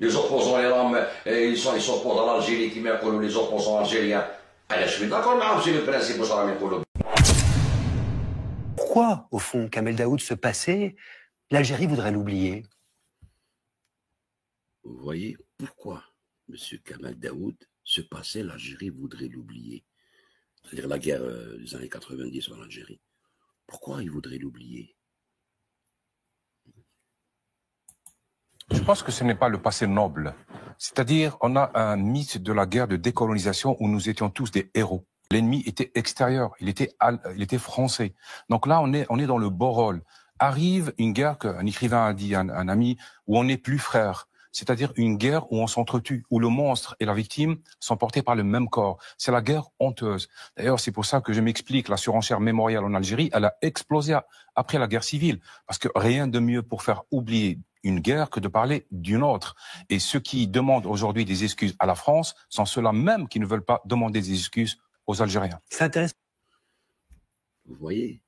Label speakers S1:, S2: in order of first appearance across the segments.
S1: Les opposants ils s'opposent à l'Algérie qui m'appellent les opposants algériens. Je suis d'accord avec le principe de
S2: Pourquoi, au fond, Kamel Daoud se passait, l'Algérie voudrait l'oublier?
S3: Vous voyez pourquoi M. Kamel Daoud se passait, l'Algérie voudrait l'oublier. C'est-à-dire la guerre des années 90 en Algérie. Pourquoi il voudrait l'oublier?
S4: Je pense que ce n'est pas le passé noble. C'est-à-dire, on a un mythe de la guerre de décolonisation où nous étions tous des héros. L'ennemi était extérieur, il était français. Donc là, on est dans le beau rôle. Arrive une guerre qu'un écrivain a dit, un ami, où on n'est plus frères. C'est-à-dire une guerre où on s'entretue, où le monstre et la victime sont portés par le même corps. C'est la guerre honteuse. D'ailleurs, c'est pour ça que je m'explique, la surenchère mémorielle en Algérie, elle a explosé après la guerre civile. Parce que rien de mieux pour faire oublier une guerre que de parler d'une autre. Et ceux qui demandent aujourd'hui des excuses à la France sont ceux-là même qui ne veulent pas demander des excuses aux Algériens.
S2: C'est intéressant.
S3: Vous voyez,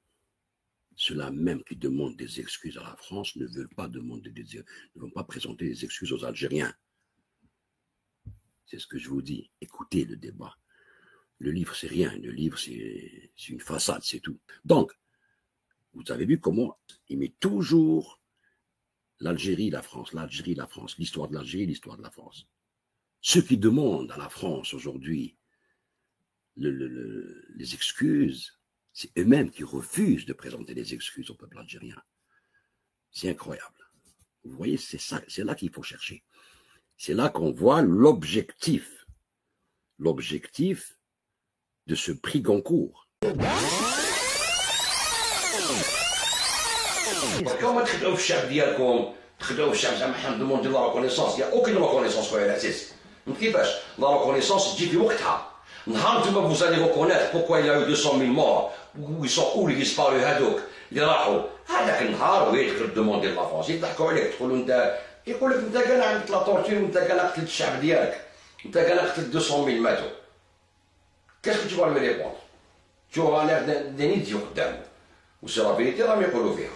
S3: ceux-là même qui demandent des excuses à la France ne veulent pas ne vont pas présenter des excuses aux Algériens. C'est ce que je vous dis. Écoutez le débat. Le livre, c'est rien. Le livre, c'est une façade, c'est tout. Donc, vous avez vu comment il met toujours l'Algérie, la France, l'Algérie, la France, l'histoire de l'Algérie, l'histoire de la France. Ceux qui demandent à la France aujourd'hui les excuses, c'est eux-mêmes qui refusent de présenter des excuses au peuple algérien. C'est incroyable. Vous voyez, c'est là qu'il faut chercher. C'est là qu'on voit l'objectif. L'objectif de ce prix Goncourt.
S1: Comment تخدعوا في الشعب ديالكم تخدعوا في الشعب زعما حنا ندوموندي لا ريكونيسونس يا اوكين ريكونيسونس خويا العزيز كيفاش لا ريكونيسونس تجي في وقتها نهار نتوما vous allez reconnaître pourquoi il y a eu 200 000 morts où ils sont où les disparus هذوك اللي راحوا هذاك النهار وين تقدر دوموندي لا فرونس يضحكوا عليك تقولوا انت يقول لك انت كان عندك لا طورتور وانت كان قتلت الشعب ديالك انت كان قتلت 200 000 ماتوا كاش tu vas lui répondre tu auras l'air d'un idiot قدامه وسي لا فيريتي راهم يقولوا فيها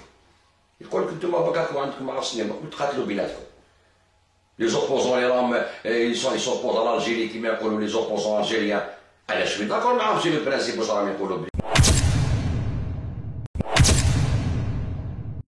S1: يقول لك انتم باكاكم عندكم 10 سنين ما تقاتلوا بيناتكم les opposants ils s'opposent à l'Algérie qui m'appellent les opposants algériens. Je suis d'accord avec le principe que ça